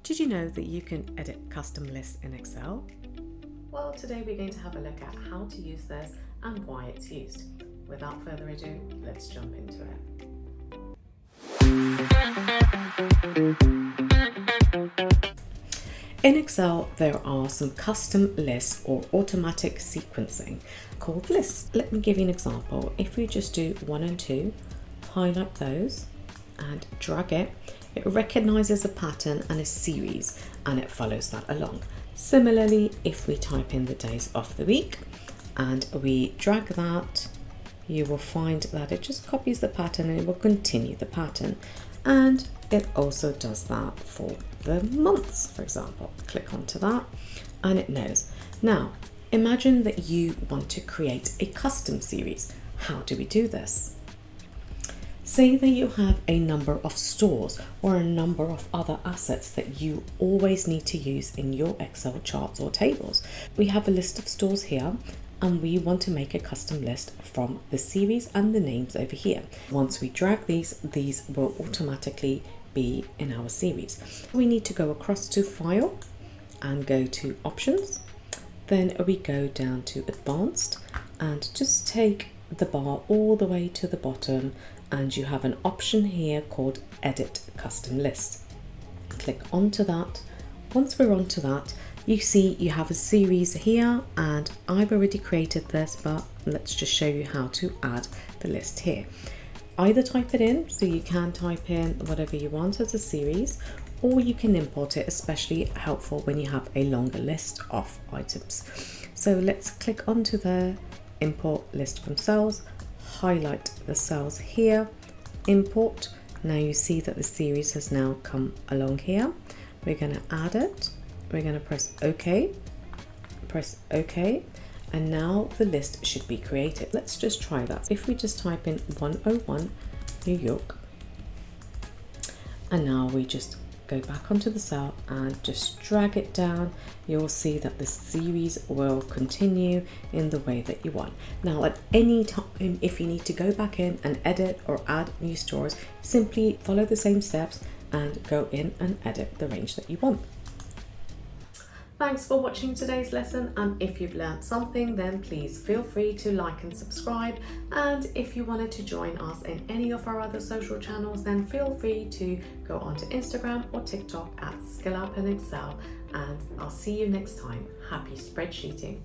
Did you know that you can edit custom lists in Excel? Well, today we're going to have a look at how to use this and why it's used. Without further ado, let's jump into it. In Excel, there are some custom lists or automatic sequencing called lists. Let me give you an example. If we just do 1 and 2, highlight those and drag it, it recognizes a pattern and a series and it follows that along. Similarly, if we type in the days of the week and we drag that, you will find that it just copies the pattern and it will continue the pattern. And it also does that for the months, for example. Click onto that and it knows. Now, imagine that you want to create a custom series. How do we do this? Say that you have a number of stores or a number of other assets that you always need to use in your Excel charts or tables. We have a list of stores here and we want to make a custom list from the series and the names over here. Once we drag these will automatically be in our series. We need to go across to File and go to Options. Then we go down to Advanced and just take the bar all the way to the bottom, and you have an option here called Edit Custom List. Click onto that. Once we're onto that, you see you have a series here, and I've already created this, but let's just show you how to add the list here. Either type it in, so you can type in whatever you want as a series, or you can import it, especially helpful when you have a longer list of items. So let's click onto the Import List from Cells, highlight the cells here, import. Now you see that the series has now come along here. We're going to add it. We're going to press OK, and now the list should be created. Let's just try that. If we just type in 101 New York, and now we just go back onto the cell and just drag it down, you'll see that the series will continue in the way that you want. Now at any time, if you need to go back in and edit or add new stores, simply follow the same steps and go in and edit the range that you want. Thanks for watching today's lesson, and if you've learned something, then please feel free to like and subscribe. And if you wanted to join us in any of our other social channels, then feel free to go onto Instagram or TikTok at Skill Up in Excel, and I'll see you next time. Happy spreadsheeting.